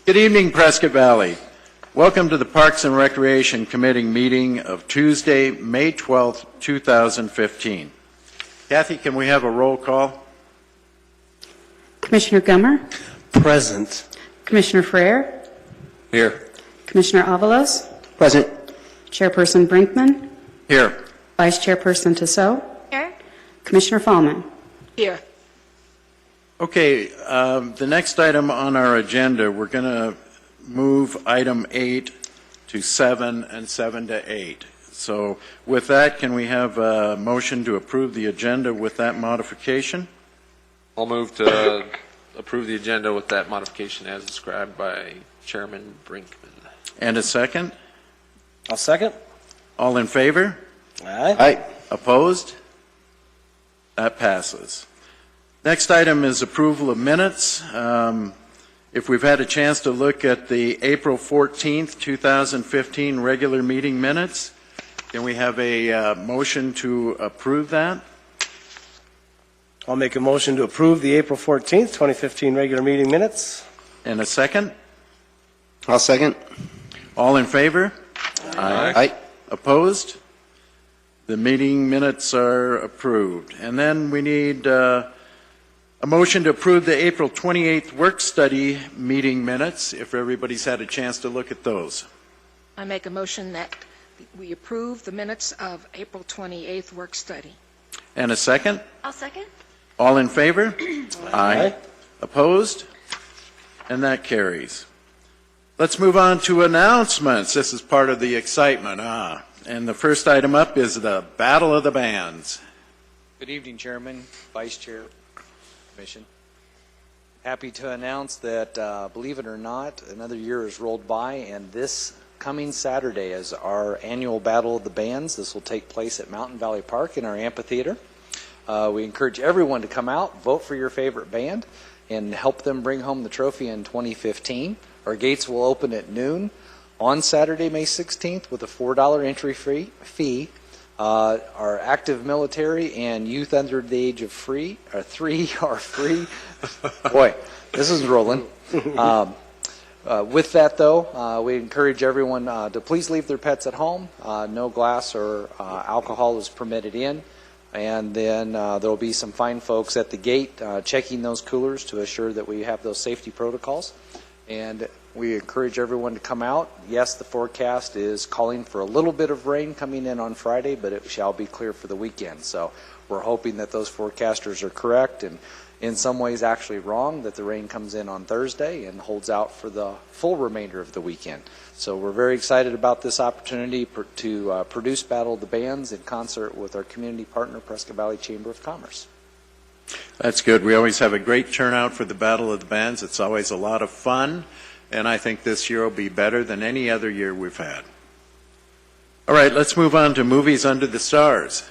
Good evening, Prescott Valley. Welcome to the Parks and Recreation Committee meeting of Tuesday, May 12th, 2015. Kathy, can we have a roll call? Commissioner Gummer? Present. Commissioner Frere? Here. Commissioner Avalos? Present. Chairperson Brinkman? Here. Vice Chairperson Tissot? Here. Commissioner Fallman? Here. Okay, the next item on our agenda, we're going to move item 8 to 7 and 7 to 8. So with that, can we have a motion to approve the agenda with that modification? I'll move to approve the agenda with that modification as described by Chairman Brinkman. And a second? I'll second. All in favor? Aye. Opposed? That passes. Next item is approval of minutes. If we've had a chance to look at the April 14th, 2015 regular meeting minutes, can we have a motion to approve that? I'll make a motion to approve the April 14th, 2015 regular meeting minutes. And a second? I'll second. All in favor? Aye. Opposed? The meeting minutes are approved. And then we need a motion to approve the April 28th work study meeting minutes, if everybody's had a chance to look at those. I make a motion that we approve the minutes of April 28th work study. And a second? I'll second. All in favor? Aye. Opposed? And that carries. Let's move on to announcements. This is part of the excitement. And the first item up is the Battle of the Bands. Good evening, Chairman, Vice Chair, Commission. Happy to announce that, believe it or not, another year has rolled by, and this coming Saturday is our annual Battle of the Bands. This will take place at Mountain Valley Park in our amphitheater. We encourage everyone to come out, vote for your favorite band, and help them bring home the trophy in 2015. Our gates will open at noon on Saturday, May 16th, with a $4 entry fee. Our active military and youth under the age of 3 are free. Boy, this is rolling. With that, though, we encourage everyone to please leave their pets at home. No glass or alcohol is permitted in. And then there will be some fine folks at the gate checking those coolers to assure that we have those safety protocols. And we encourage everyone to come out. Yes, the forecast is calling for a little bit of rain coming in on Friday, but it shall be clear for the weekend. So we're hoping that those forecasters are correct and in some ways actually wrong, that the rain comes in on Thursday and holds out for the full remainder of the weekend. So we're very excited about this opportunity to produce Battle of the Bands in concert with our community partner, Prescott Valley Chamber of Commerce. That's good. We always have a great turnout for the Battle of the Bands. It's always a lot of fun, and I think this year will be better than any other year we've had. All right, let's move on to Movies Under the Stars.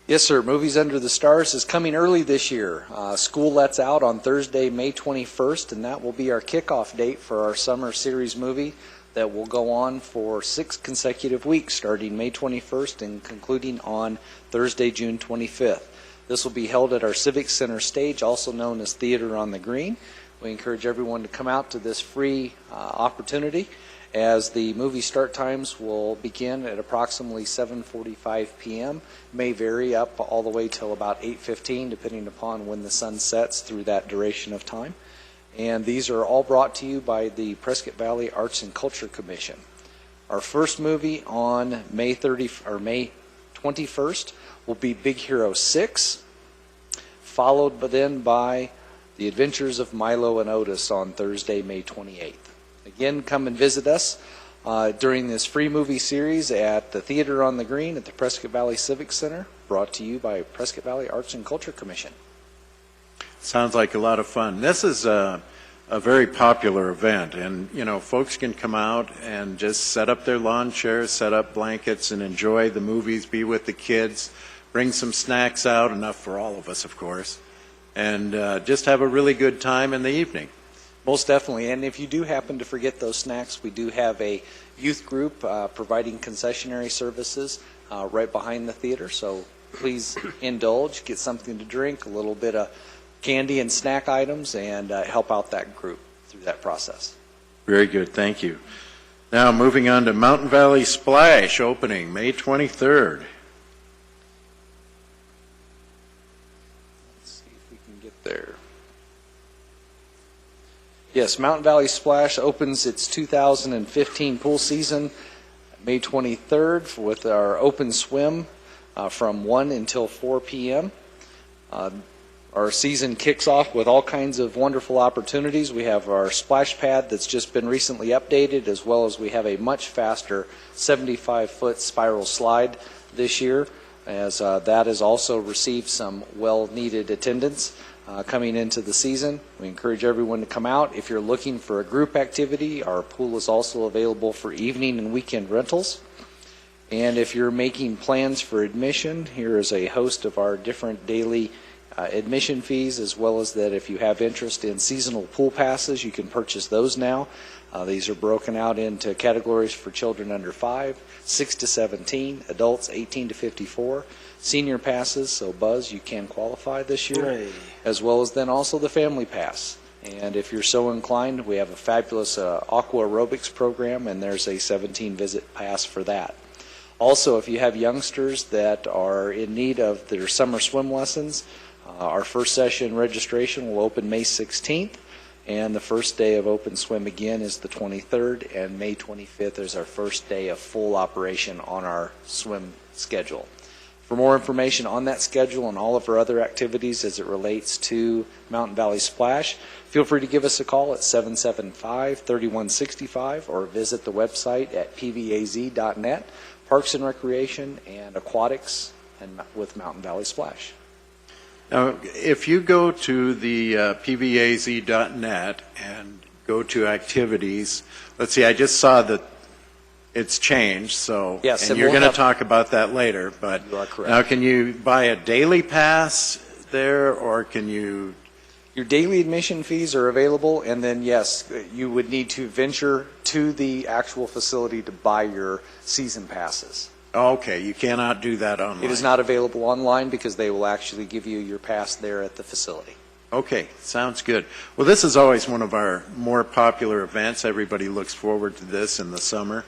Yes, sir. Movies Under the Stars is coming early this year. School lets out on Thursday, May 21st, and that will be our kickoff date for our summer series movie that will go on for 6 consecutive weeks, starting May 21st and concluding on Thursday, June 25th. This will be held at our Civic Center stage, also known as Theater on the Green. We encourage everyone to come out to this free opportunity, as the movie start times will begin at approximately 7:45 p.m. May vary up all the way till about 8:15, depending upon when the sun sets through that duration of time. And these are all brought to you by the Prescott Valley Arts and Culture Commission. Our first movie on May 21st will be Big Hero 6, followed then by The Adventures of Milo and Otis on Thursday, May 28th. Again, come and visit us during this free movie series at the Theater on the Green at the Prescott Valley Civic Center, brought to you by Prescott Valley Arts and Culture Commission. Sounds like a lot of fun. This is a very popular event, and folks can come out and just set up their lawn chairs, set up blankets, and enjoy the movies, be with the kids, bring some snacks out, enough for all of us, of course, and just have a really good time in the evening. Most definitely. And if you do happen to forget those snacks, we do have a youth group providing concessionary services right behind the theater. So please indulge, get something to drink, a little bit of candy and snack items, and help out that group through that process. Very good, thank you. Now, moving on to Mountain Valley Splash opening, May 23rd. Let's see if we can get there. Yes, Mountain Valley Splash opens its 2015 pool season May 23rd with our open swim from 1 until 4 p.m. Our season kicks off with all kinds of wonderful opportunities. We have our splash pad that's just been recently updated, as well as we have a much faster 75-foot spiral slide this year, as that has also received some well-needed attendance coming into the season. We encourage everyone to come out. If you're looking for a group activity, our pool is also available for evening and weekend rentals. And if you're making plans for admission, here is a host of our different daily admission fees, as well as that if you have interest in seasonal pool passes, you can purchase those now. These are broken out into categories for children under 5, 6 to 17, adults 18 to 54, senior passes, so Buzz, you can qualify this year, Hooray. as well as then also the family pass. And if you're so inclined, we have a fabulous aqua aerobics program, and there's a 17-visit pass for that. Also, if you have youngsters that are in need of their summer swim lessons, our first session registration will open May 16th, and the first day of open swim again is the 23rd, and May 25th is our first day of full operation on our swim schedule. For more information on that schedule and all of our other activities as it relates to Mountain Valley Splash, feel free to give us a call at 775-3165 or visit the website at pvaz.net, Parks and Recreation and Aquatics and with Mountain Valley Splash. Now, if you go to the pvaz.net and go to activities, let's see, I just saw that it's changed, so, Yes, and and you're we'll going to have- talk about that later, but You are correct. now can you buy a daily pass there, or can you, Your daily admission fees are available, and then, yes, you would need to venture to the actual facility to buy your season passes. okay, you cannot do that online? It is not available online because they will actually give you your pass there at the facility. Okay, sounds good. Well, this is always one of our more popular events. Everybody looks forward to this in the summer.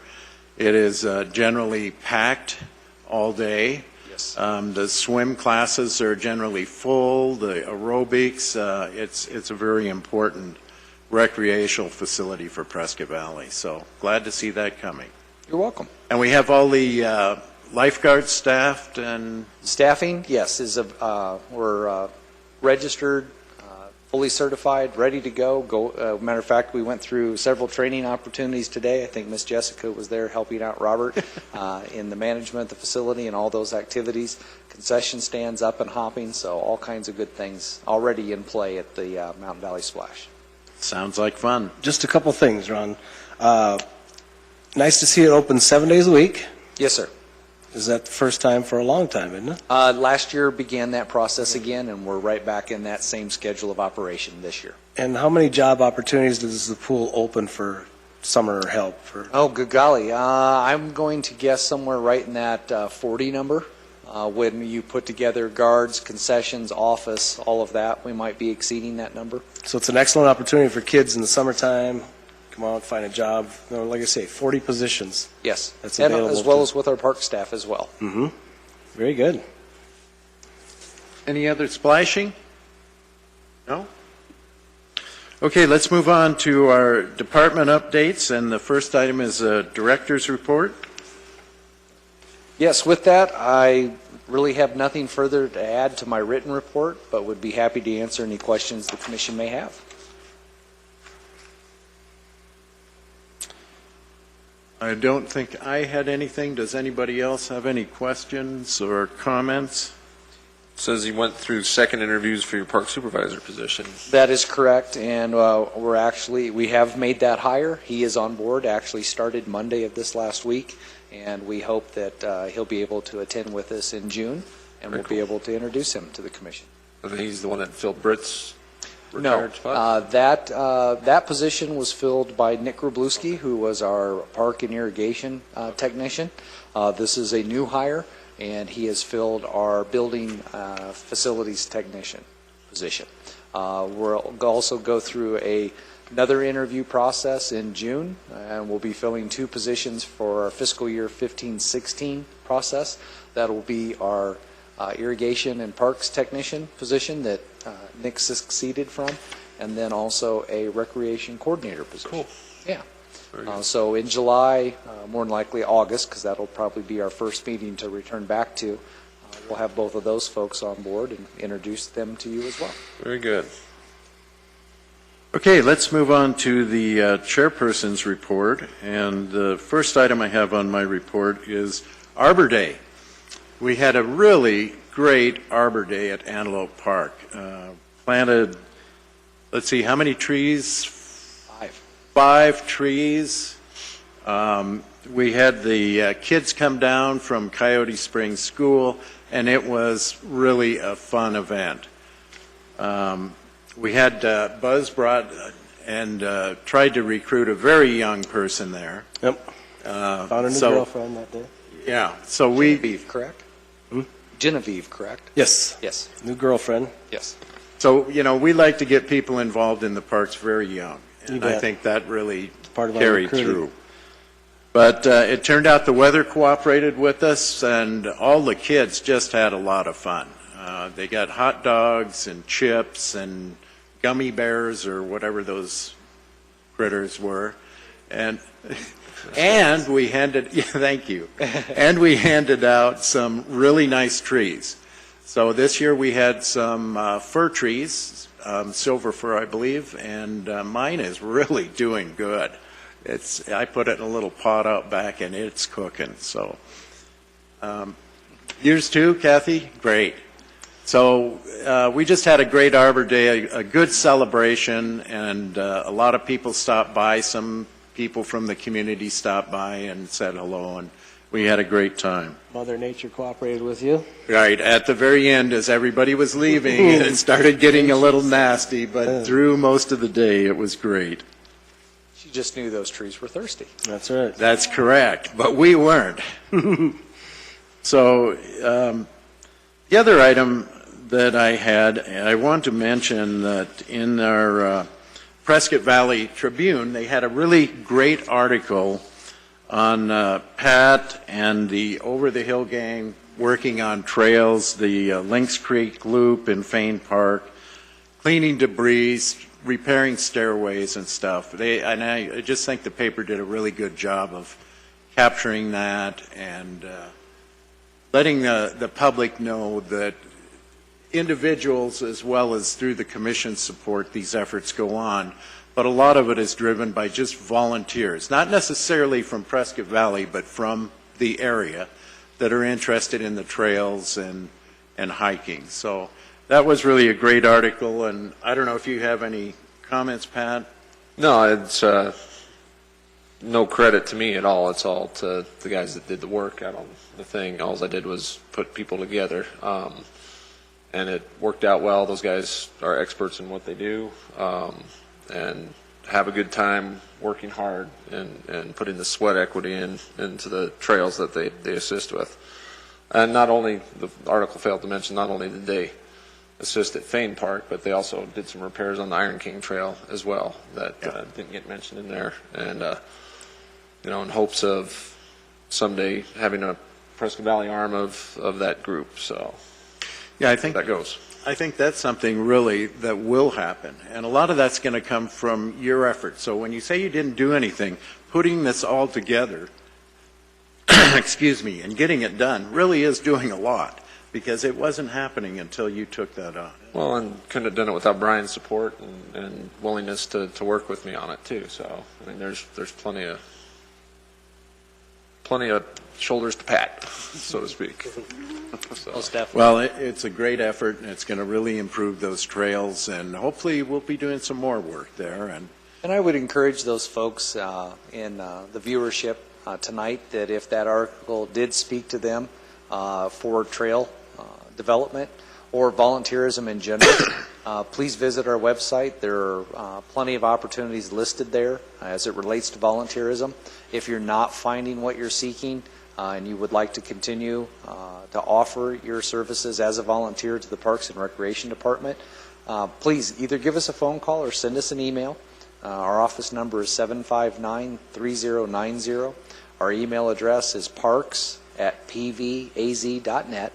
It is generally packed all day. Yes. The swim classes are generally full, the aerobics, it's a very important recreational facility for Prescott Valley. So glad to see that coming. You're welcome. And we have all the lifeguards staffed and, Staffing, yes, we're registered, fully certified, ready to go. Matter of fact, we went through several training opportunities today. I think Miss Jessica was there helping out Robert in the management of the facility and all those activities. Concession stands up and hopping, so all kinds of good things already in play at the Mountain Valley Splash. sounds like fun. Just a couple things, Ron. Nice to see it open 7 days a week. Yes, sir. Is that the first time for a long time, isn't it? Last year began that process again, and we're right back in that same schedule of operation this year. And how many job opportunities does the pool open for summer help? Oh, good golly. I'm going to guess somewhere right in that 40 number. When you put together guards, concessions, office, all of that, we might be exceeding that number. So it's an excellent opportunity for kids in the summertime. Come out, find a job. No, like I say, 40 positions. Yes. That's And available as well to- as with our park staff as well. Mm-hmm. Very good. Any other splashing? No? Okay, let's move on to our department updates, and the first item is a director's report. Yes, with that, I really have nothing further to add to my written report, but would be happy to answer any questions the commission may have. I don't think I had anything. Does anybody else have any questions or comments? Says you went through second interviews for your park supervisor position. That is correct, and we have made that hire. He is on board, actually started Monday of this last week, and we hope that he'll be able to attend with us in June, and Very we'll be able to introduce him to the commission. I think he's the one that filled Britt's No, retired spot. that position was filled by Nick Grabluski, who was our park and irrigation technician. This is a new hire, and he has filled our building facilities technician position. We'll also go through a another interview process in June, and we'll be filling 2 positions for our fiscal year 15-16 process. That'll be our irrigation and parks technician position that Nick succeeded from, and then also a recreation coordinator position. Cool. Yeah. Very good. So in July, more than likely August, because that'll probably be our first meeting to return back to, we'll have both of those folks on board and introduce them to you as well. Very good. Okay, let's move on to the chairperson's report. And the first item I have on my report is Arbor Day. We had a really great Arbor Day at Antelope Park. Planted, let's see, how many trees? 5 trees. We had the kids come down from Coyote Springs School, and it was really a fun event. We had Buzz brought and tried to recruit a very young person there. Yep. Found a new So- girlfriend that day. Yeah, so we, Genevieve, correct? Genevieve, correct? Yes. Yes. New girlfriend. Yes. so, you know, we like to get people involved in the parks very young. You And I bet. think that really Part of our carried recruiting. through. But it turned out the weather cooperated with us, and all the kids just had a lot of fun. They got hot dogs and chips and gummy bears or whatever those critters were. And we handed, yeah, thank you. And we handed out some really nice trees. So this year we had some fir trees, silver fir, I believe, and mine is really doing good. I put it in a little pot out back, and it's cooking. So, yours too, Kathy? Great. So we just had a great Arbor Day, a good celebration, and a lot of people stopped by. Some people from the community stopped by and said hello, and we had a great time. Mother Nature cooperated with you. Right, at the very end, as everybody was leaving, it started getting a little nasty, but through most of the day, it was great. She just knew those trees were thirsty. That's right. That's correct, but we weren't. So the other item that I had, I want to mention that in our Prescott Valley Tribune, they had a really great article on Pat and the Over the Hill gang working on trails, the Lynx Creek Loop in Fane Park, cleaning debris, repairing stairways and stuff. I just think the paper did a really good job of capturing that and letting the public know that individuals as well as through the commission's support these efforts go on, but a lot of it is driven by just volunteers, not necessarily from Prescott Valley, but from the area that are interested in the trails and hiking. So that was really a great article, and I don't know if you have any comments, Pat? No, it's no credit to me at all. It's all to the guys that did the work out on the thing. All I did was put people together, and it worked out well. Those guys are experts in what they do, and have a good time working hard and putting the sweat equity into the trails that they assist with. And not only, the article failed to mention, not only did they assist at Fane Park, but they also did some repairs on the Iron King Trail as well that didn't get mentioned in there. And, in hopes of someday having a Prescott Valley arm of that group. So Yeah, I think that goes. I think that's something really that will happen, and a lot of that's going to come from your effort. So when you say you didn't do anything, putting this all together, excuse me, and getting it done really is doing a lot, because it wasn't happening until you took that on. Well, and couldn't have done it without Brian's support and willingness to work with me on it too. So I mean, there's plenty of shoulders to pat, so to speak. So. Most definitely. Well, it's a great effort, and it's going to really improve those trails, and hopefully we'll be doing some more work there. And I would encourage those folks in the viewership tonight that if that article did speak to them for trail development or volunteerism in general, please visit our website. There are plenty of opportunities listed there as it relates to volunteerism. If you're not finding what you're seeking and you would like to continue to offer your services as a volunteer to the Parks and Recreation Department, please either give us a phone call or send us an email. Our office number is 759-3090. Our email address is parks@pvaz.net.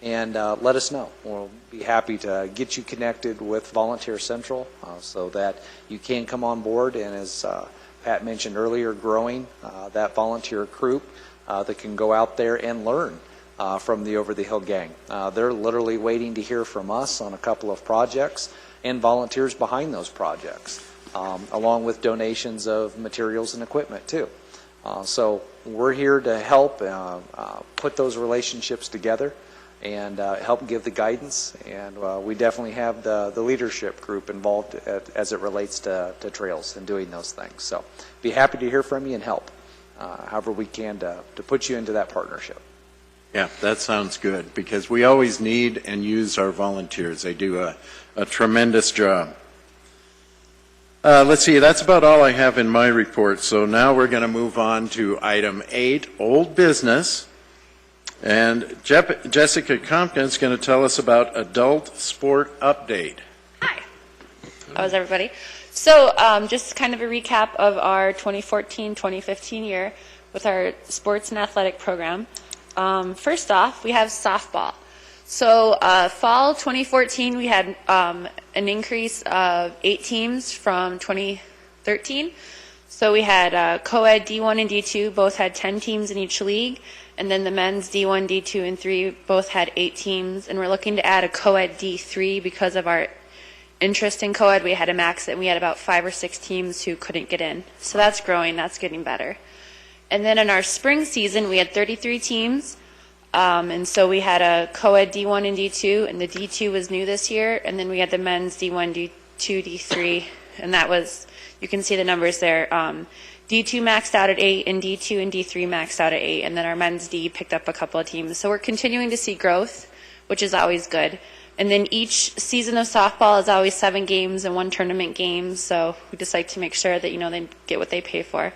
And let us know. We'll be happy to get you connected with Volunteer Central so that you can come on board. And as Pat mentioned earlier, growing that volunteer group that can go out there and learn from the Over the Hill gang. They're literally waiting to hear from us on a couple of projects and volunteers behind those projects, along with donations of materials and equipment too. So we're here to help put those relationships together and help give the guidance. And we definitely have the leadership group involved as it relates to trails and doing those things. So be happy to hear from you and help however we can to put you into that partnership. Yeah, that sounds good, because we always need and use our volunteers. They do a tremendous job. Let's see, that's about all I have in my report. So now we're going to move on to item 8, old business. And Jessica Compton is going to tell us about adult sport update. Hi. How's everybody? So just kind of a recap of our 2014-2015 year with our sports and athletic program. First off, we have softball. So fall 2014, we had an increase of 8 teams from 2013. So we had co-ed D1 and D2, both had 10 teams in each league. And then the men's D1, D2, and 3 both had 8 teams. And we're looking to add a co-ed D3 because of our interest in co-ed. We had a max, and we had about 5 or 6 teams who couldn't get in. So that's growing. That's getting better. And then in our spring season, we had 33 teams. And so we had a co-ed D1 and D2, and the D2 was new this year. And then we had the men's D1, D2, D3, and that was, you can see the numbers there. D2 maxed out at 8, and D2 and D3 maxed out at 8, and then our men's D picked up a couple of teams. So we're continuing to see growth, which is always good. And then each season of softball is always 7 games and 1 tournament game, so we just like to make sure that, they get what they pay for.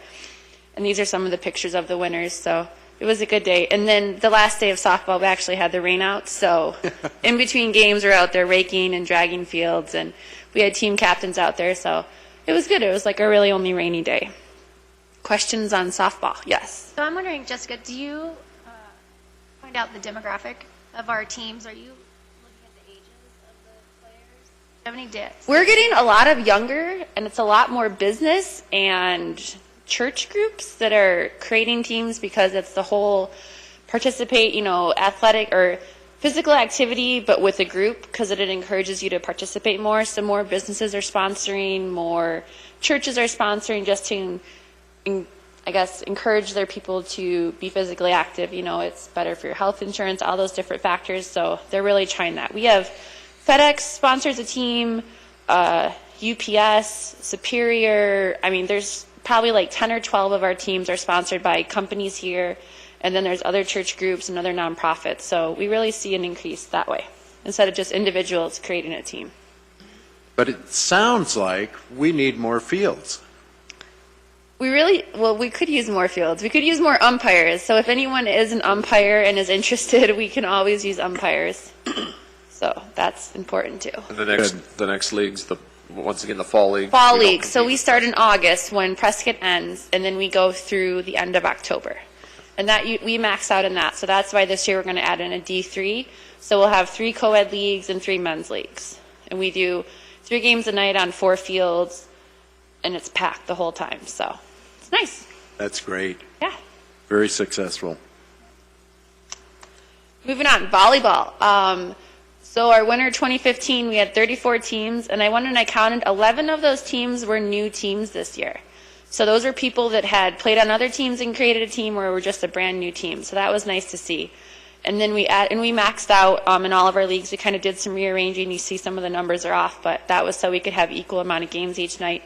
And these are some of the pictures of the winners, so it was a good day. And then the last day of softball, we actually had the rain out, so in between games, we're out there raking and dragging fields, and we had team captains out there, so it was good. It was like a really only rainy day. Questions on softball? Yes. So I'm wondering, Jessica, do you find out the demographic of our teams? Are you looking at the ages of the players? Do you have any data? We're getting a lot of younger, and it's a lot more business and church groups that are creating teams because it's the whole participate, athletic or physical activity, but with a group, because it encourages you to participate more. So more businesses are sponsoring, more churches are sponsoring, just to encourage their people to be physically active. It's better for your health insurance, all those different factors. So they're really trying that. We have FedEx sponsors a team, UPS, Superior. There's probably like 10 or 12 of our teams are sponsored by companies here. And then there's other church groups and other nonprofits. So we really see an increase that way, instead of just individuals creating a team. But it sounds like we need more fields. We could use more fields. We could use more umpires. So if anyone is an umpire and is interested, we can always use umpires. So that's important too. And the next league's once again the fall league. Fall league. So we start in August when Prescott ends, and then we go through the end of October. And that we max out in that. So that's why this year we're going to add in a D3. So we'll have 3 co-ed leagues and 3 men's leagues. And we do 3 games a night on 4 fields, and it's packed the whole time. So it's nice. That's great. Yeah. Very successful. Moving on, volleyball. So our winter 2015, we had 34 teams, and I went and I counted 11 of those teams were new teams this year. So those are people that had played on other teams and created a team, or were just a brand new team. So that was nice to see. And then we maxed out in all of our leagues. We kind of did some rearranging. You see some of the numbers are off, but that was so we could have equal amount of games each night.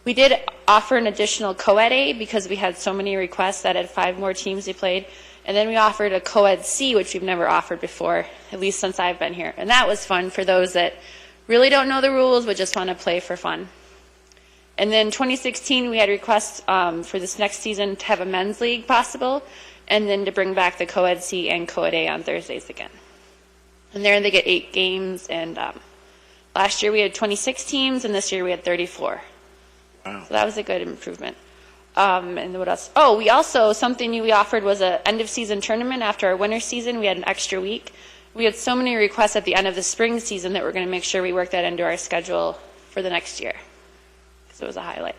We did offer an additional co-ed A because we had so many requests that had 5 more teams they played. And then we offered a co-ed C, which we've never offered before, at least since I've been here. And that was fun for those that really don't know the rules but just want to play for fun. And then 2016, we had requests for this next season to have a men's league possible, and then to bring back the co-ed C and co-ed A on Thursdays again. And there they get 8 games, and last year we had 26 teams, and this year we had 34. Wow. So that was a good improvement. And what else? Oh, we also, something new we offered was a end of season tournament after our winter season. We had an extra week. We had so many requests at the end of the spring season that we're going to make sure we work that into our schedule for the next year. So it was a highlight.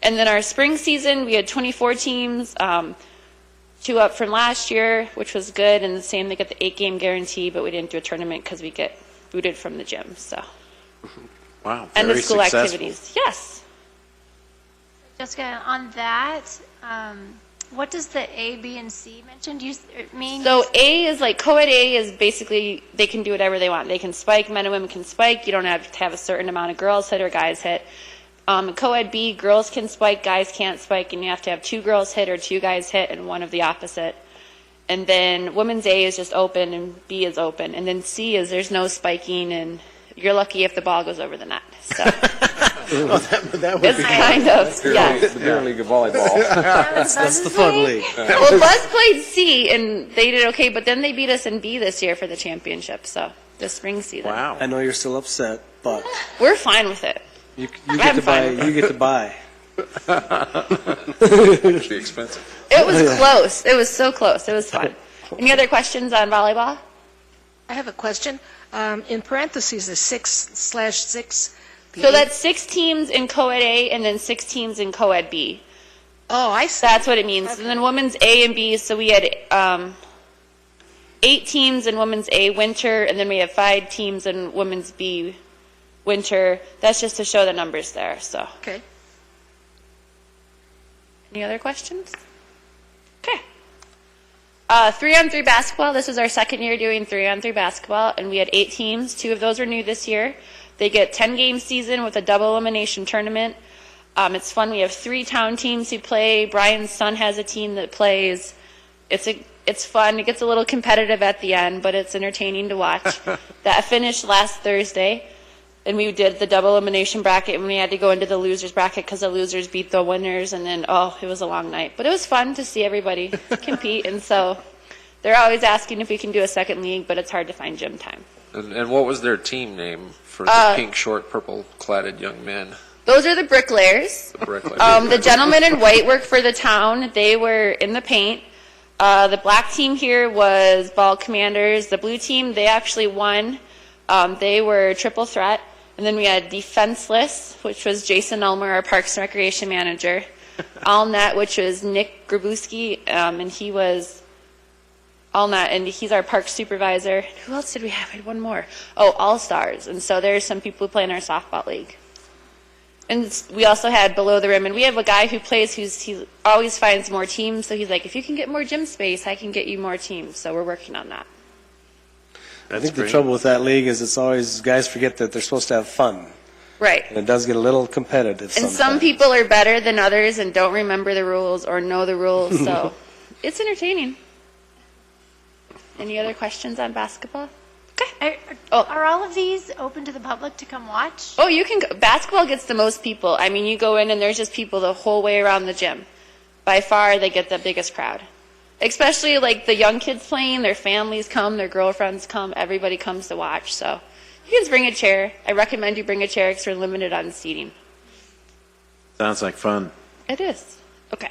And then our spring season, we had 24 teams, 2 up from last year, which was good. And the same, they get the 8-game guarantee, but we didn't do a tournament because we get booted from the gym. So Wow, end very of school successful. activities. Yes. Jessica, on that, what does the A, B, and C mention? Do you mean? So A is like, co-ed A is basically, they can do whatever they want. They can spike, men and women can spike. You don't have to have a certain amount of girls hit or guys hit. Co-ed B, girls can spike, guys can't spike, and you have to have 2 girls hit or 2 guys hit and 1 of the opposite. And then women's A is just open and B is open. And then C is there's no spiking and you're lucky if the ball goes over the net. So That would it's be kind of, yeah. The Beer League of Volleyball. that's the fun league. Well, Buzz played C and they did okay, but then they beat us in B this year for the championship. So the spring season. Wow. I know you're still upset, but We're fine with it. you I'm get to buy. fine with You get to buy. It'd be expensive. It was close. It was so close. It was fun. Any other questions on volleyball? I have a question. In parentheses, the 6/6. So that's 6 teams in co-ed A and then 6 teams in co-ed B. Oh, I see. That's what it means. And then women's A and B, so we had 8 teams in women's A winter, and then we have 5 teams in women's B winter. That's just to show the numbers there. So, Okay. any other questions? Okay. 3-on-3 basketball. This is our second year doing 3-on-3 basketball, and we had 8 teams. 2 of those were new this year. They get 10-game season with a double elimination tournament. It's fun. We have 3 town teams who play. Brian's son has a team that plays. It's fun. It gets a little competitive at the end, but it's entertaining to watch. That finished last Thursday, and we did the double elimination bracket, and we had to go into the losers bracket because the losers beat the winners, and then, it was a long night. But it was fun to see everybody compete, and so they're always asking if we can do a second league, but it's hard to find gym time. And what was their team name for the pink, short, purple-cladded young men? Those are the bricklayers. The bricklayers. The gentlemen in white work for the town. They were in the paint. The black team here was Ball Commanders. The blue team, they actually won. They were triple threat. And then we had Defenseless, which was Jason Ulmer, our Parks and Recreation manager. All Net, which was Nick Grabowski, and he was All Net, and he's our park supervisor. Who else did we have? We had one more. Oh, All Stars. And so there's some people who play in our softball league. And we also had Below the Rim. And we have a guy who plays he always finds more teams. So he's like, if you can get more gym space, I can get you more teams. So we're working on that. I think great. the trouble with that league is it's always guys forget that they're supposed to have fun, Right. and it does get a little competitive. And some sometimes. people are better than others and don't remember the rules or know the rules. So it's entertaining. Any other questions on basketball? Okay. Are all of these open to the public to come watch? Oh, you can go. Basketball gets the most people. I mean, you go in and there's just people the whole way around the gym. By far, they get the biggest crowd. Especially like the young kids playing, their families come, their girlfriends come, everybody comes to watch. So you can bring a chair. I recommend you bring a chair because we're limited on seating. Sounds like fun. It is. Okay.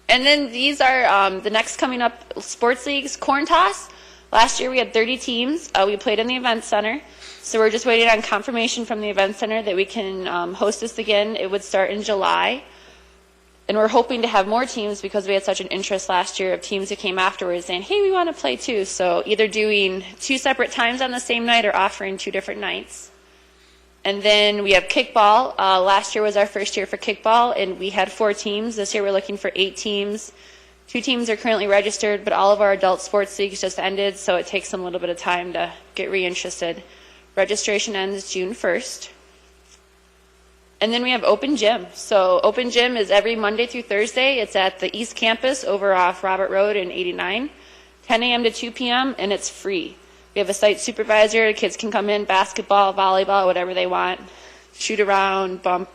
And then these are the next coming up sports leagues. Corn Toss. Last year we had 30 teams. We played in the event center. So we're just waiting on confirmation from the event center that we can host this again. It would start in July. And we're hoping to have more teams because we had such an interest last year of teams who came afterwards saying, hey, we want to play too. So either doing 2 separate times on the same night or offering 2 different nights. And then we have kickball. Last year was our first year for kickball, and we had 4 teams. This year we're looking for 8 teams. 2 teams are currently registered, but all of our adult sports leagues just ended, so it takes them a little bit of time to get reinterested. Registration ends June 1st. And then we have Open Gym. So Open Gym is every Monday through Thursday. It's at the East Campus over off Robert Road in 89, 10 a.m. to 2 p.m., and it's free. We have a site supervisor. The kids can come in, basketball, volleyball, whatever they want, shoot around, bump,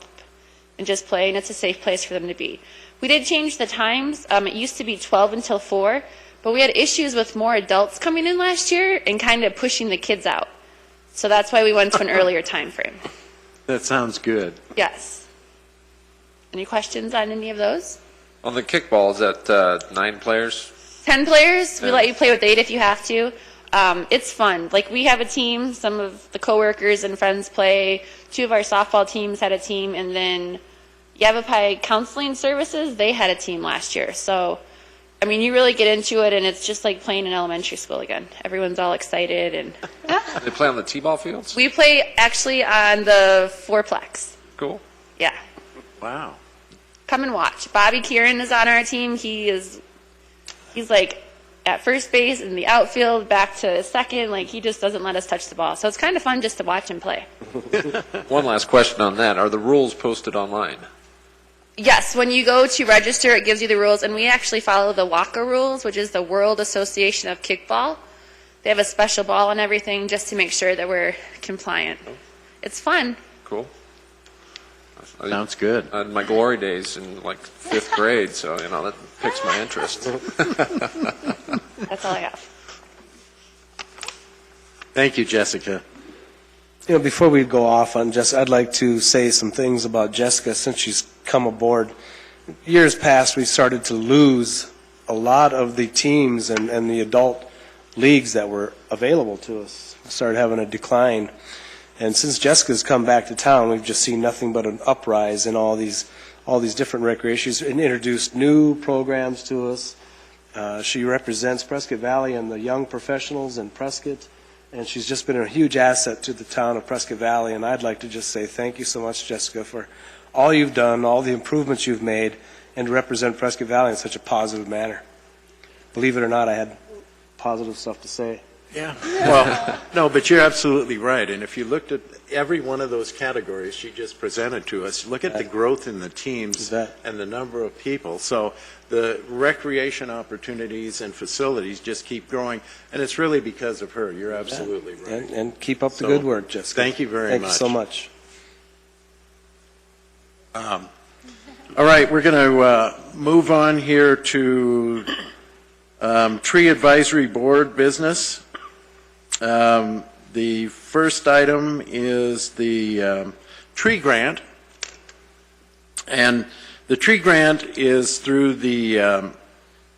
and just play, and it's a safe place for them to be. We did change the times. It used to be 12 until 4, but we had issues with more adults coming in last year and kind of pushing the kids out. So that's why we went to an earlier time frame. That sounds good. Yes. Any questions on any of those? On the kickball, is that 9 players? 10 players. We Yeah. let you play with 8 if you have to. It's fun. Like, we have a team. Some of the coworkers and friends play. 2 of our softball teams had a team, and then Yavapai Counseling Services, they had a team last year. So, I mean, you really get into it, and it's just like playing in elementary school again. Everyone's all excited, and They play on the T-ball fields? we play actually on the fourplex. Cool. Yeah. Wow. Come and watch. Bobby Kieran is on our team. He's like at first base in the outfield, back to second. Like, he just doesn't let us touch the ball. So it's kind of fun just to watch him play. One last question on that. Are the rules posted online? Yes, when you go to register, it gives you the rules, and we actually follow the WACA rules, which is the World Association of Kickball. They have a special ball and everything just to make sure that we're compliant. It's fun. Cool. Sounds good. I had my glory days in like 5th grade, so, that piques my interest. That's all I have. Thank you, Jessica. Before we go off on Jessica, I'd like to say some things about Jessica since she's come aboard. Years past, we started to lose a lot of the teams and the adult leagues that were available to us. We started having a decline. And since Jessica's come back to town, we've just seen nothing but an uprise in all these different recreations and introduced new programs to us. She represents Prescott Valley and the young professionals in Prescott, and she's just been a huge asset to the town of Prescott Valley. And I'd like to just say thank you so much, Jessica, for all you've done, all the improvements you've made, and to represent Prescott Valley in such a positive manner. Believe it or not, I had positive stuff to say. Yeah. Well, no, but you're absolutely right. And if you looked at every one of those categories she just presented to us, look at the growth in the teams You bet. and the number of people. So the recreation opportunities and facilities just keep growing, and it's really because of her. You're absolutely right. And keep up the So, good work, Jessica. thank you very Thank much. you so much. All right, we're going to move on here to Tree Advisory Board business. The first item is the tree grant, and the tree grant is through the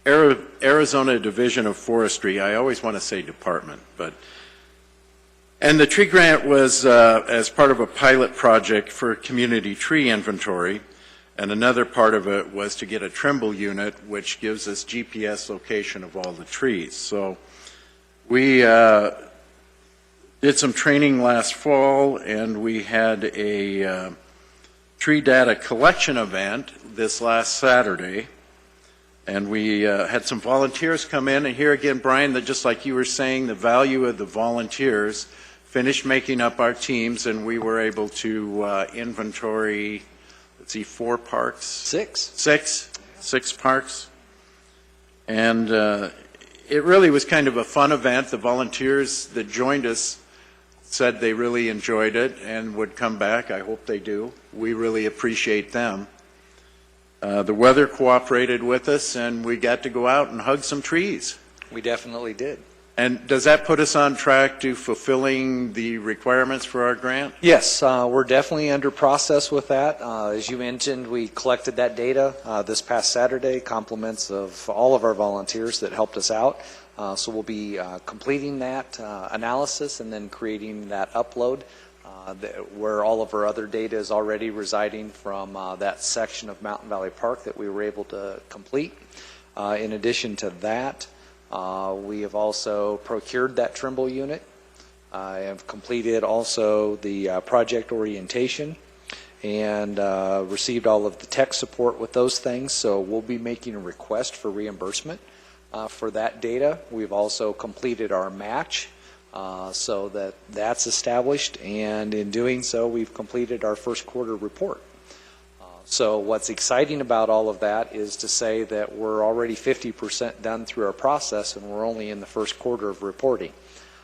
Arizona Division of Forestry. I always want to say department, and the tree grant was as part of a pilot project for community tree inventory, and another part of it was to get a Trimble unit, which gives us GPS location of all the trees. So we did some training last fall, and we had a tree data collection event this last Saturday, and we had some volunteers come in. And here again, Brian, that just like you were saying, the value of the volunteers finished making up our teams, and we were able to inventory, 4 parks? 6. Six parks. And it really was kind of a fun event. The volunteers that joined us said they really enjoyed it and would come back. I hope they do. We really appreciate them. The weather cooperated with us, and we got to go out and hug some trees. We definitely did. And does that put us on track to fulfilling the requirements for our grant? Yes, we're definitely under process with that. As you mentioned, we collected that data this past Saturday, compliments of all of our volunteers that helped us out. So we'll be completing that analysis and then creating that upload where all of our other data is already residing from that section of Mountain Valley Park that we were able to complete. In addition to that, we have also procured that Trimble unit. I have completed also the project orientation and received all of the tech support with those things. So we'll be making a request for reimbursement for that data. We've also completed our match so that that's established. And in doing so, we've completed our first quarter report. So what's exciting about all of that is to say that we're already 50% done through our process, and we're only in the first quarter of reporting.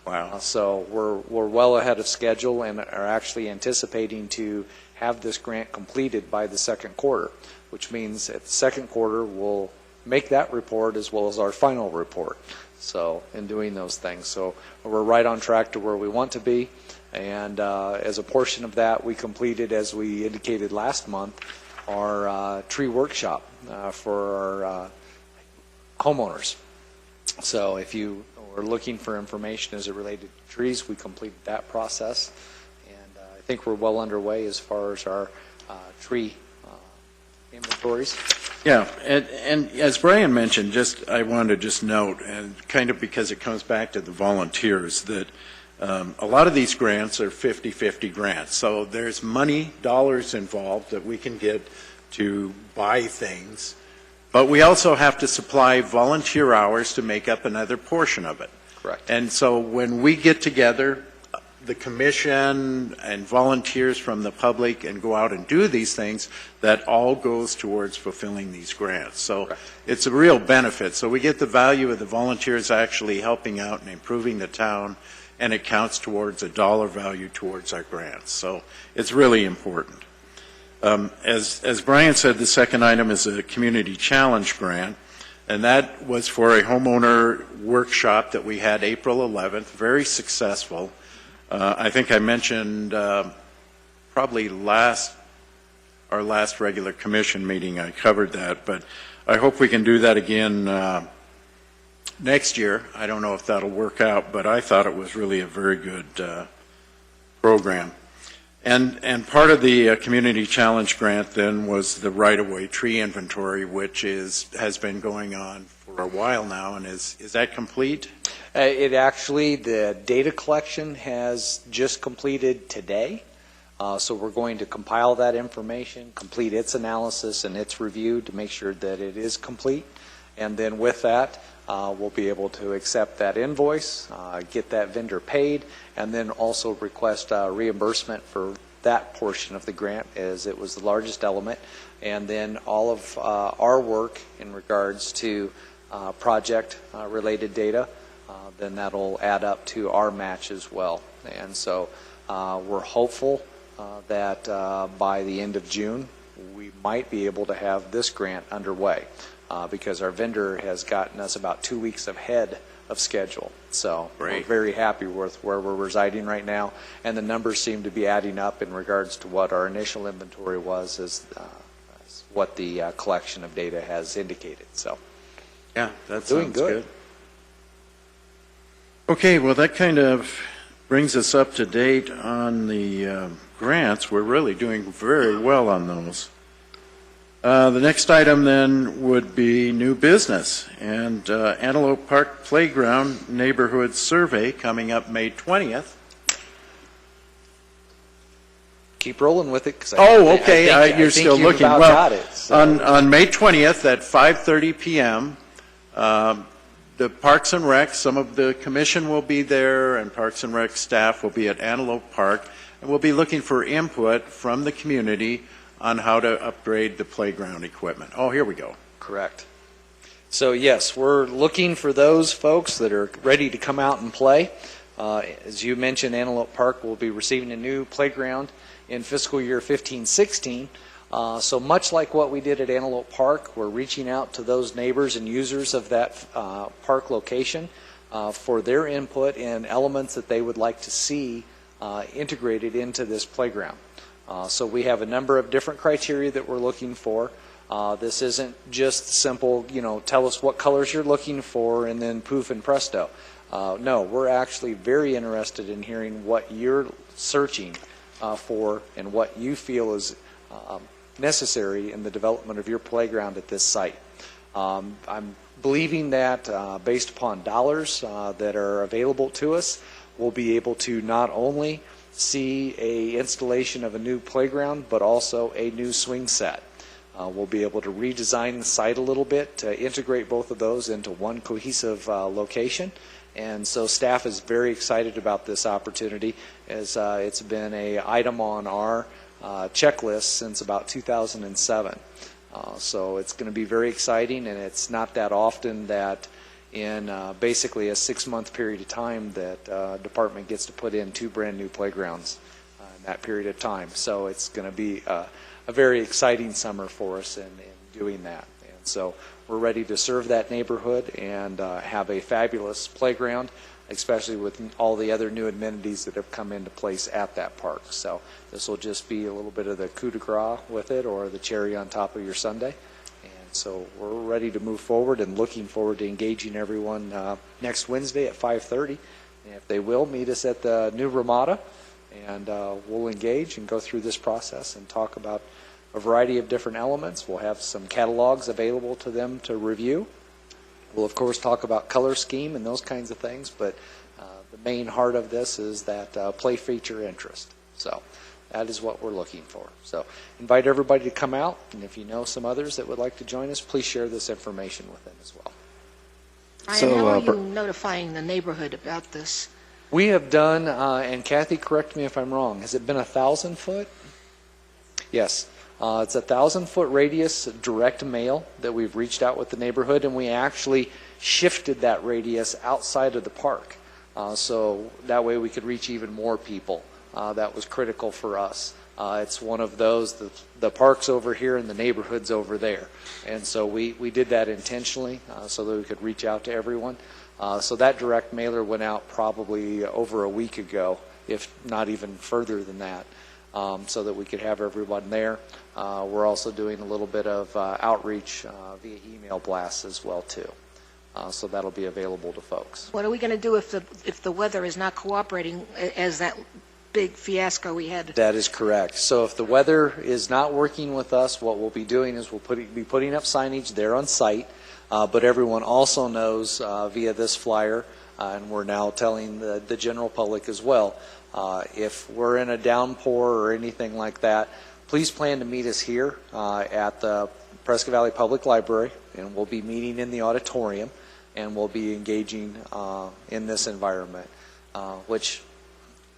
Wow. So we're well ahead of schedule and are actually anticipating to have this grant completed by the second quarter, which means at the second quarter we'll make that report as well as our final report. So in doing those things, so we're right on track to where we want to be. And as a portion of that, we completed, as we indicated last month, our tree workshop for our homeowners. So if you were looking for information as it related to trees, we completed that process. And I think we're well underway as far as our tree inventories. Yeah, and as Brian mentioned, I wanted to just note, and kind of because it comes back to the volunteers, that a lot of these grants are 50-50 grants. So there's money, dollars involved that we can get to buy things, but we also have to supply volunteer hours to make up another portion of it. Correct. And so when we get together, the commission and volunteers from the public and go out and do these things, that all goes towards fulfilling these grants. So Correct. It's a real benefit. So we get the value of the volunteers actually helping out and improving the town, and it counts towards a dollar value towards our grants. So it's really important. As Brian said, the second item is a community challenge grant, and that was for a homeowner workshop that we had April 11th, very successful. I think I mentioned probably our last regular commission meeting, I covered that, but I hope we can do that again next year. I don't know if that'll work out, but I thought it was really a very good program. And part of the Community Challenge grant then was the right-of-way tree inventory, which has been going on for a while now, and is that complete? It actually, the data collection has just completed today. So we're going to compile that information, complete its analysis and its review to make sure that it is complete. And then with that, we'll be able to accept that invoice, get that vendor paid, and then also request reimbursement for that portion of the grant, as it was the largest element. And then all of our work in regards to project-related data, then that'll add up to our match as well. And so we're hopeful that by the end of June, we might be able to have this grant underway because our vendor has gotten us about 2 weeks ahead of schedule. So Great. We're very happy with where we're residing right now, and the numbers seem to be adding up in regards to what our initial inventory was as what the collection of data has indicated. So Yeah, that Doing sounds good. good. Okay, well, that kind of brings us up to date on the grants. We're really doing very well on those. The next item then would be new business, and Antelope Park Playground Neighborhood Survey coming up May 20th. keep rolling with it. 'Cause You're still you've looking. about Well, got it, so. on May 20th at 5:30 p.m., the Parks and Rec, some of the commission will be there, and Parks and Rec staff will be at Antelope Park, and we'll be looking for input from the community on how to upgrade the playground equipment. Oh, here we go. Correct. So yes, we're looking for those folks that are ready to come out and play. As you mentioned, Antelope Park will be receiving a new playground in fiscal year 15-16. So much like what we did at Antelope Park, we're reaching out to those neighbors and users of that park location for their input in elements that they would like to see integrated into this playground. So we have a number of different criteria that we're looking for. This isn't just simple, tell us what colors you're looking for and then poof and presto. No, we're actually very interested in hearing what you're searching for and what you feel is necessary in the development of your playground at this site. I'm believing that based upon dollars that are available to us, we'll be able to not only see a installation of a new playground, but also a new swing set. We'll be able to redesign the site a little bit to integrate both of those into one cohesive location. And so staff is very excited about this opportunity, as it's been an item on our checklist since about 2007. So it's going to be very exciting, and it's not that often that in basically a 6-month period of time that department gets to put in 2 brand new playgrounds in that period of time. So it's going to be a very exciting summer for us in doing that. And so we're ready to serve that neighborhood and have a fabulous playground. especially with all the other new amenities that have come into place at that park. So this will just be a little bit of the coup de grace with it, or the cherry on top of your sundae. And so we're ready to move forward and looking forward to engaging everyone next Wednesday at 5:30. And if they will, meet us at the new Ramada, and we'll engage and go through this process and talk about a variety of different elements. We'll have some catalogs available to them to review. We'll, of course, talk about color scheme and those kinds of things, but the main heart of this is that play feature interest. So that is what we're looking for. So invite everybody to come out, and if you know some others that would like to join us, please share this information with them as well. Ryan, how are you notifying the neighborhood about this? We have done, and Kathy, correct me if I'm wrong, has it been 1,000 foot? Yes. It's 1,000-foot radius direct mail that we've reached out with the neighborhood, and we actually shifted that radius outside of the park. So that way we could reach even more people. That was critical for us. It's one of those, the park's over here and the neighborhood's over there. And so we did that intentionally so that we could reach out to everyone. So that direct mailer went out probably over a week ago, if not even further than that, so that we could have everyone there. We're also doing a little bit of outreach via email blasts as well, too. So that'll be available to folks. What are we going to do if the weather is not cooperating, as that big fiasco we had? That is correct. So if the weather is not working with us, what we'll be doing is we'll be putting up signage there on site, but everyone also knows via this flyer, and we're now telling the general public as well, if we're in a downpour or anything like that, please plan to meet us here at the Prescott Valley Public Library, and we'll be meeting in the auditorium, and we'll be engaging in this environment, which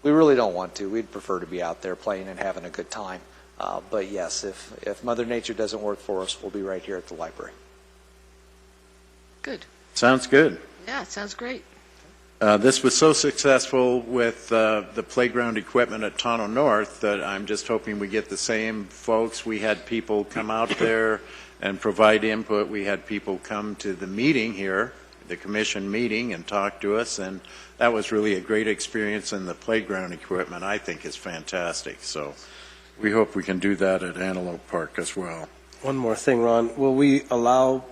we really don't want to. We'd prefer to be out there playing and having a good time. But yes, if Mother Nature doesn't work for us, we'll be right here at the library. Good. Sounds good. Yeah, it sounds great. This was so successful with the playground equipment at Tono North that I'm just hoping we get the same folks. We had people come out there and provide input. We had people come to the meeting here, the commission meeting, and talk to us, and that was really a great experience, and the playground equipment, I think, is fantastic. So we hope we can do that at Antelope Park as well. One more thing, Ron. Will we allow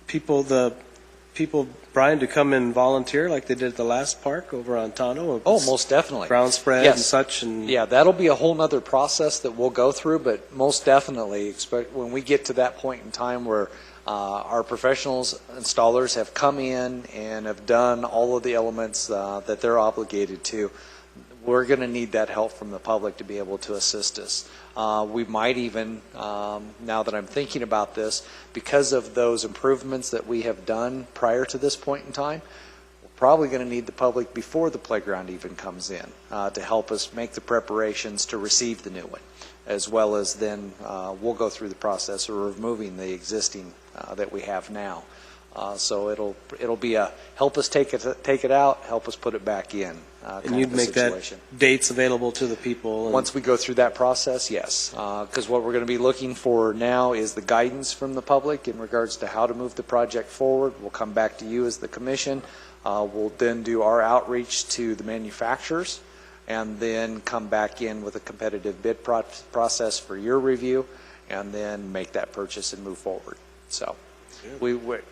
people, Brian, to come and volunteer like they did at the last park over on Tono? Oh, most definitely. Ground spread Yes. and such? And Yeah, that'll be a whole nother process that we'll go through, but most definitely, expect when we get to that point in time where our professionals, installers have come in and have done all of the elements that they're obligated to, we're going to need that help from the public to be able to assist us. We might even, now that I'm thinking about this, because of those improvements that we have done prior to this point in time, we're probably going to need the public before the playground even comes in to help us make the preparations to receive the new one, as well as then we'll go through the process of removing the existing that we have now. So it'll be a help us take it out, help us put it back in. and you'd make that dates available to the people? And Once we go through that process, yes. Because what we're going to be looking for now is the guidance from the public in regards to how to move the project forward. We'll come back to you as the commission. We'll then do our outreach to the manufacturers and then come back in with a competitive bid process for your review and then make that purchase and move forward. So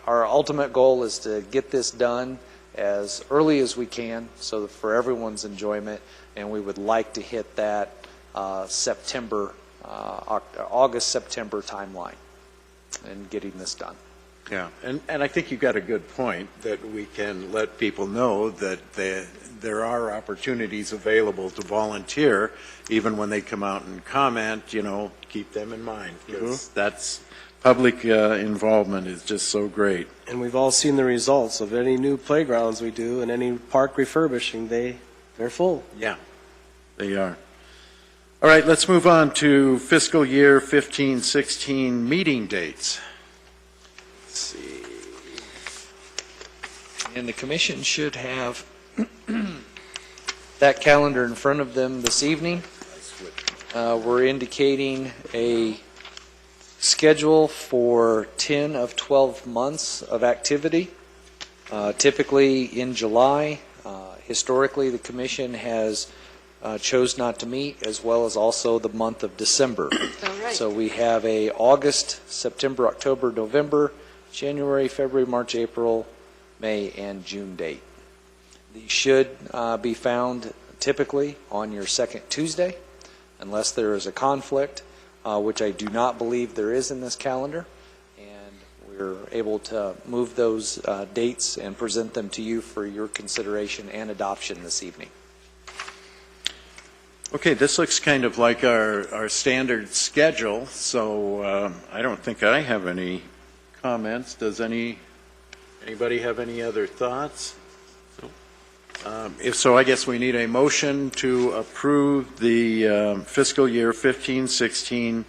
our ultimate goal is to get this done as early as we can so that for everyone's enjoyment, and we would like to hit that August-September timeline in getting this done. Yeah, and I think you've got a good point that we can let people know that there are opportunities available to volunteer, even when they come out and comment, keep them in mind, because that's public involvement is just so great. And we've all seen the results of any new playgrounds we do and any park refurbishing. They're full. Yeah, they are. All right, let's move on to fiscal year 15-16 meeting dates. Let's see. And the commission should have that calendar in front of them this evening. We're indicating a schedule for 10 of 12 months of activity. Typically in July, Historically, the commission has chose not to meet, as well as also the month of December. All right. So we have a August, September, October, November, January, February, March, April, May, and June date. These should be found typically on your second Tuesday, unless there is a conflict, which I do not believe there is in this calendar. And we're able to move those dates and present them to you for your consideration and adoption this evening. Okay, this looks kind of like our standard schedule, so I don't think I have any comments. Does anybody have any other thoughts? If so, I guess we need a motion to approve the fiscal year 15-16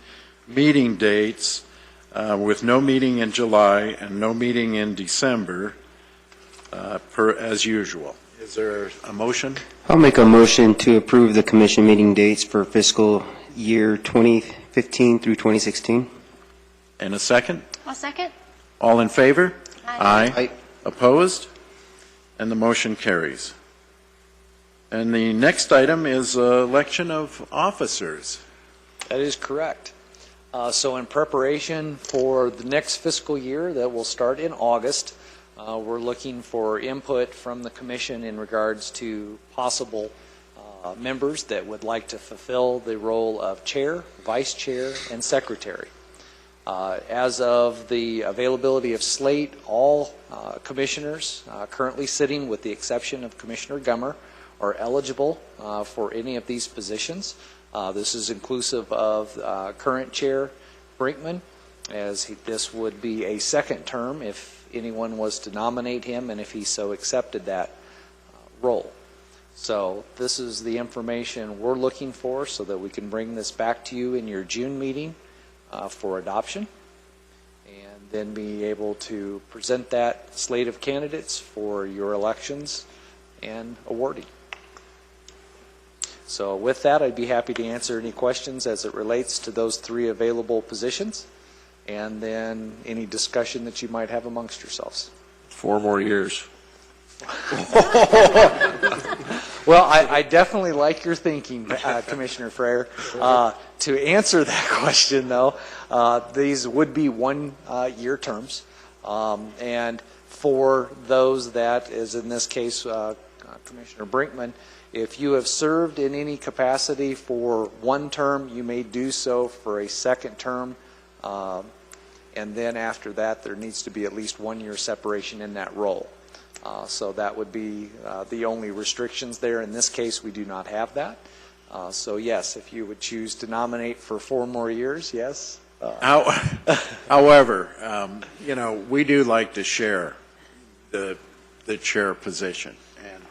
meeting dates with no meeting in July and no meeting in December, as usual. Is there a motion? I'll make a motion to approve the commission meeting dates for fiscal year 2015 through 2016. And a second? I'll second. All in favor? Aye. Aye. Opposed? And the motion carries. And the next item is election of officers. That is correct. So in preparation for the next fiscal year that will start in August, we're looking for input from the commission in regards to possible members that would like to fulfill the role of chair, vice chair, and secretary. As of the availability of slate, all commissioners currently sitting, with the exception of Commissioner Gummer, are eligible for any of these positions. This is inclusive of current chair Brinkman, as this would be a second term if anyone was to nominate him and if he so accepted that role. So this is the information we're looking for so that we can bring this back to you in your June meeting for adoption, and then be able to present that slate of candidates for your elections and awarding. So with that, I'd be happy to answer any questions as it relates to those three available positions, and then any discussion that you might have amongst yourselves. 4 more years. Well, I definitely like your thinking, Commissioner Freyer. To answer that question, though, these would be one-year terms. And for those that, as in this case, Commissioner Brinkman, if you have served in any capacity for one term, you may do so for a second term. And then after that, there needs to be at least 1 year separation in that role. So that would be the only restrictions there. In this case, we do not have that. So yes, if you would choose to nominate for 4 more years, yes. However, we do like to share the chair position. And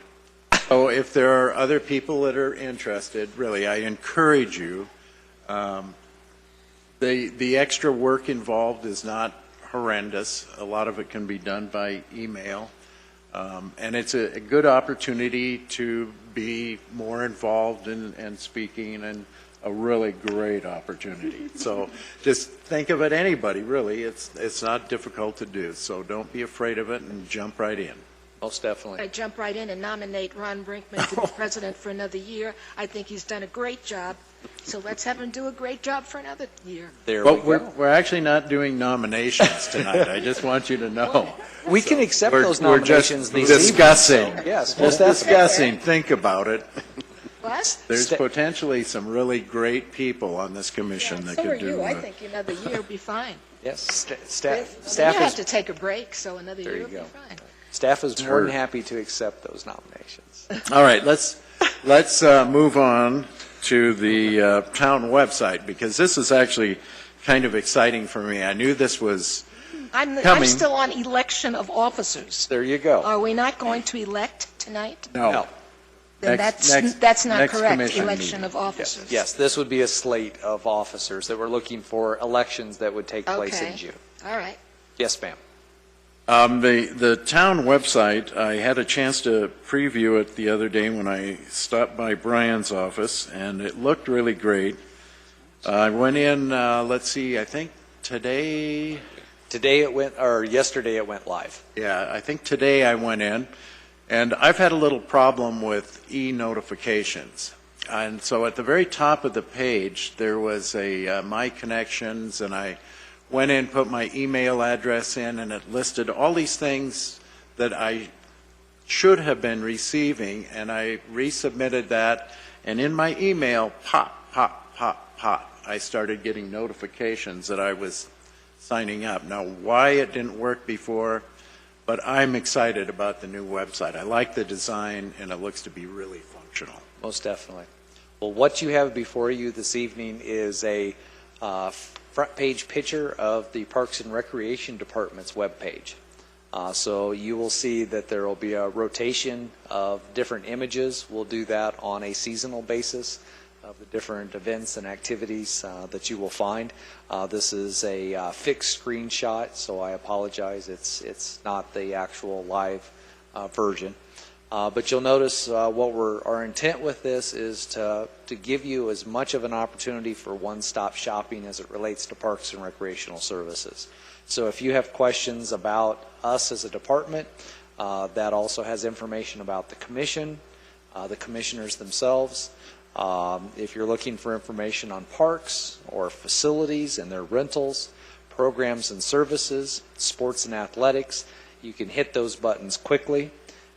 so if there are other people that are interested, really, I encourage you. The extra work involved is not horrendous. A lot of it can be done by email. And it's a good opportunity to be more involved in speaking, and a really great opportunity. So just think of it, anybody, really. It's not difficult to do. So don't be afraid of it and jump right in. Most definitely. I jump right in and nominate Ron Brinkman to be president for another year. I think he's done a great job. So let's have him do a great job for another year. There But we go. we're actually not doing nominations tonight. I just want you to know. We can accept We're those just nominations this discussing. evening. So, yes, Just most definitely. discussing. Think about it. What? There's potentially some really great people on this commission that So are could do you. I it. think another year will be fine. Yes, You staff have is to take a break, so another There year you will be go. fine. staff is more than Sure. happy to accept those nominations. All right, let's move on to the town website, because this is actually kind of exciting for me. I knew this was I'm Coming. still on election of officers. There you go. Are we not going to elect tonight? no. Then that's not next correct, commission election meeting. of officers. Yes, this would be a slate of officers that we're looking for elections that would take place in Okay. June. All right. Yes, ma'am. The town website, I had a chance to preview it the other day when I stopped by Brian's office, and it looked really great. I went in, let's see, I think today, Today it went, or yesterday it went live. yeah, I think today I went in, And I've had a little problem with e-notifications. And so at the very top of the page, there was a My Connections, and I went in, put my email address in, and it listed all these things that I should have been receiving, and I resubmitted that, and in my email, pop, pop, pop, pop, I started getting notifications that I was signing up. Now, why it didn't work before, but I'm excited about the new website. I like the design, and it looks to be really functional. Most definitely. Well, what you have before you this evening is a front page picture of the Parks and Recreation Department's webpage. So you will see that there will be a rotation of different images. We'll do that on a seasonal basis of the different events and activities that you will find. This is a fixed screenshot, so I apologize. It's not the actual live version. But you'll notice our intent with this is to give you as much of an opportunity for one-stop shopping as it relates to parks and recreational services. So if you have questions about us as a department, that also has information about the commission, the commissioners themselves. If you're looking for information on parks or facilities and their rentals, programs and services, sports and athletics, you can hit those buttons quickly.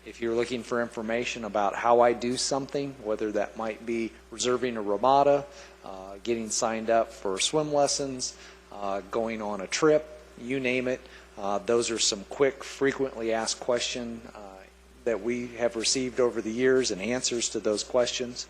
If you're looking for information about how I do something, whether that might be reserving a ramada, getting signed up for swim lessons, going on a trip, you name it, those are some quick, frequently asked questions that we have received over the years and answers to those questions.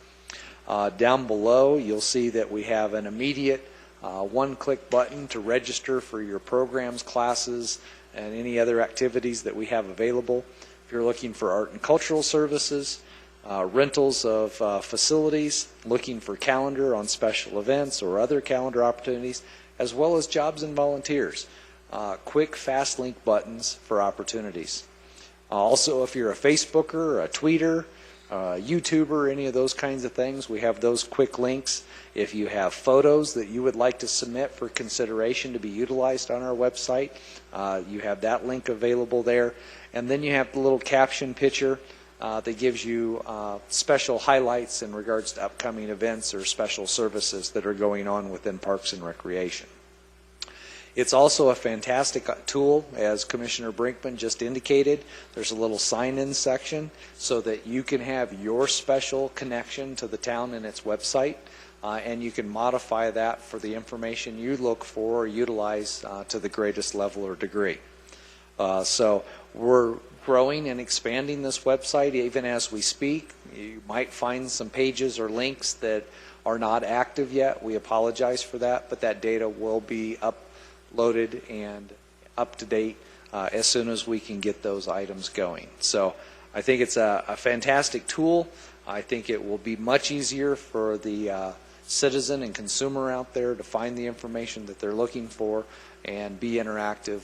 Down below, you'll see that we have an immediate one-click button to register for your programs, classes, and any other activities that we have available. If you're looking for art and cultural services, rentals of facilities, looking for calendar on special events or other calendar opportunities, as well as jobs and volunteers. Quick, fast link buttons for opportunities. Also, if you're a Facebooker, a tweeter, YouTuber, any of those kinds of things, we have those quick links. If you have photos that you would like to submit for consideration to be utilized on our website, you have that link available there. And then you have the little caption picture that gives you special highlights in regards to upcoming events or special services that are going on within Parks and Recreation. It's also a fantastic tool, as Commissioner Brinkman just indicated. There's a little sign-in section so that you can have your special connection to the town and its website, and you can modify that for the information you look for or utilize to the greatest level or degree. So we're growing and expanding this website even as we speak. You might find some pages or links that are not active yet. We apologize for that, but that data will be uploaded and up to date as soon as we can get those items going. So I think it's a fantastic tool. I think it will be much easier for the citizen and consumer out there to find the information that they're looking for and be interactive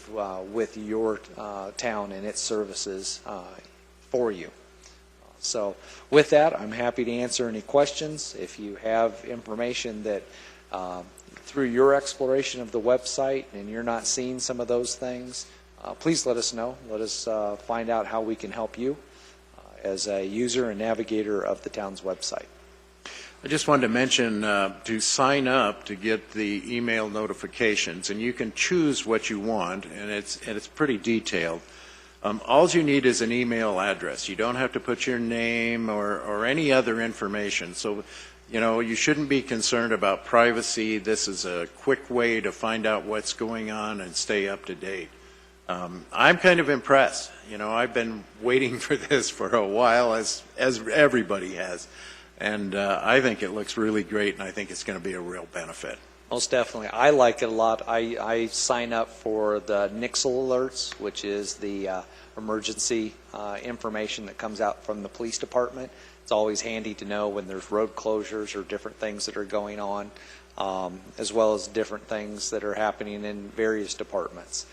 with your town and its services for you. So with that, I'm happy to answer any questions. If you have information that through your exploration of the website and you're not seeing some of those things, please let us know. Let us find out how we can help you as a user and navigator of the town's website. I just wanted to mention to sign up to get the email notifications, and you can choose what you want, and it's pretty detailed. All you need is an email address. You don't have to put your name or any other information. So, you know, you shouldn't be concerned about privacy. This is a quick way to find out what's going on and stay up to date. I'm kind of impressed. You know, I've been waiting for this for a while, as everybody has. And I think it looks really great, and I think it's going to be a real benefit. Most definitely. I like it a lot. I sign up for the Nixle alerts, which is the emergency information that comes out from the police department. It's always handy to know when there's road closures or different things that are going on, as well as different things that are happening in various departments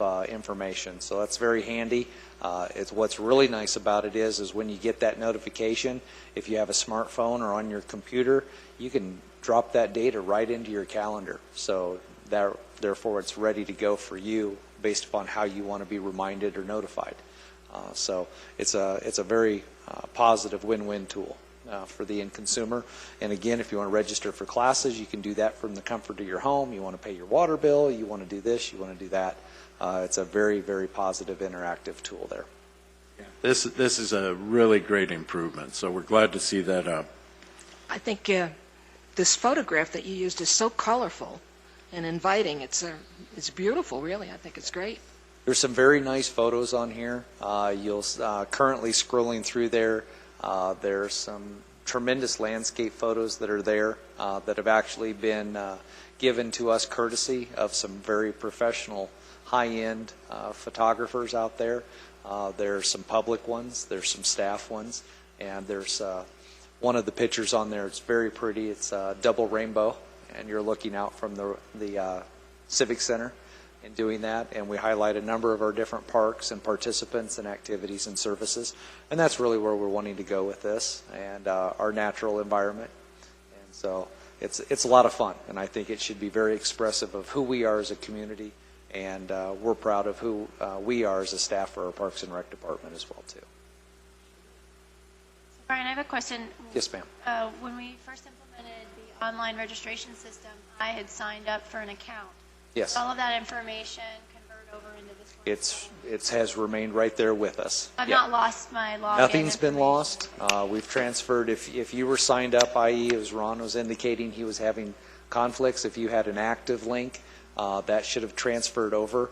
of information. So that's very handy. What's really nice about it is when you get that notification, if you have a smartphone or on your computer, you can drop that data right into your calendar. So therefore, it's ready to go for you based upon how you want to be reminded or notified. So it's a very positive win-win tool for the end consumer. And again, if you want to register for classes, you can do that from the comfort of your home. You want to pay your water bill, you want to do this, you want to do that. It's a very, very positive interactive tool there. This is a really great improvement, so we're glad to see that up. I think this photograph that you used is so colorful and inviting. It's beautiful, really. I think it's great. There's some very nice photos on here. You'll currently scrolling through there. There's some tremendous landscape photos that are there that have actually been given to us courtesy of some very professional, high-end photographers out there. There's some public ones, there's some staff ones, and there's one of the pictures on there. It's very pretty. It's a double rainbow, and you're looking out from the Civic Center in doing that, and we highlight a number of our different parks and participants and activities and services, and that's really where we're wanting to go with this, and our natural environment. And so it's a lot of fun, and I think it should be very expressive of who we are as a community, and we're proud of who we are as a staff for our Parks and Rec Department as well, too. Brian, I have a question. Yes, ma'am. When we first implemented the online registration system, I had signed up for an account. Yes. All of that information convert over into this one? It has remained right there with us. I've Yeah. not lost my login. Nothing's been information. lost. We've transferred, if you were signed up, i.e. as Ron was indicating he was having conflicts, if you had an active link, that should have transferred over.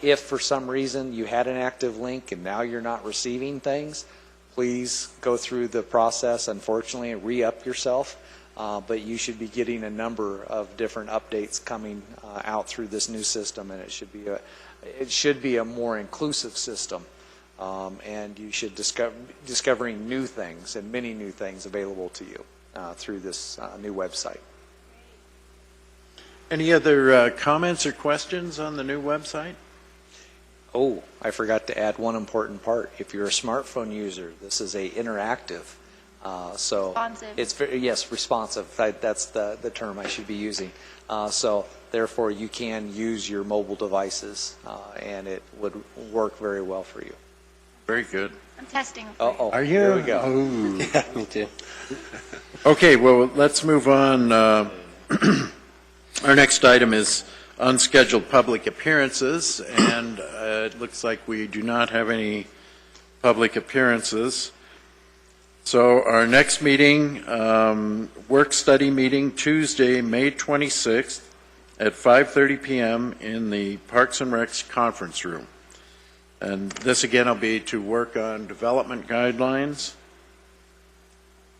If for some reason you had an active link and now you're not receiving things, please go through the process, unfortunately, and re-up yourself. But you should be getting a number of different updates coming out through this new system, and it should be a more inclusive system, and you should discovering new things and many new things available to you through this new website. Any other comments or questions on the new website? Oh, I forgot to add one important part. If you're a smartphone user, this is a interactive. So Responsive. it's yes, responsive. That's the term I should be using. So therefore, you can use your mobile devices, and it would work very well for you. Very good. I'm testing. Uh-oh. Are you? There we go. Oh. Yeah, me too. Okay, well, let's move on. Our next item is unscheduled public appearances, and it looks like we do not have any public appearances. So our next meeting, work-study meeting, Tuesday, May 26th at 5:30 p.m. in the Parks and Recs conference room. And this, again, will be to work on development guidelines.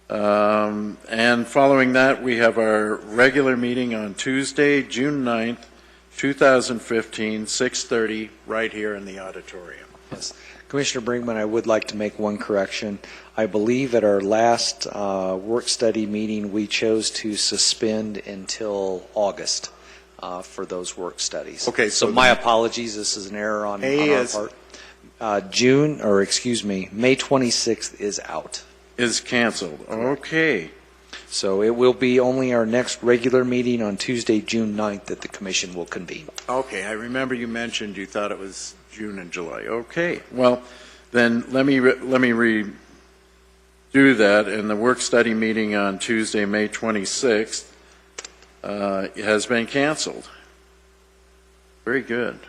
And following that, we have our regular meeting on Tuesday, June 9th, 2015, 6:30, right here in the auditorium. Yes. Commissioner Brinkman, I would like to make one correction. I believe at our last work-study meeting, we chose to suspend until August for those work studies. Okay, so my apologies. This is an error on our part. May 26th is out. Is canceled. Okay. So it will be only our next regular meeting on Tuesday, June 9th that the commission will convene. Okay, I remember you mentioned you thought it was June and July. Okay, well, then let me redo that. And the work-study meeting on Tuesday, May 26th has been canceled. Very good.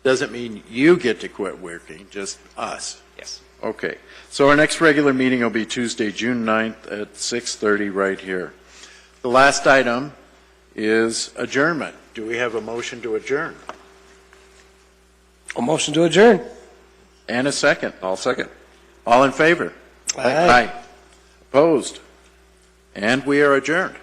Doesn't mean you get to quit working, just us. Yes. Okay, so our next regular meeting will be Tuesday, June 9th at 6:30 right here. The last item is adjournment. Do we have a motion to adjourn? A motion to adjourn. And a second. I'll second. All in favor? Aye. Opposed? And we are adjourned.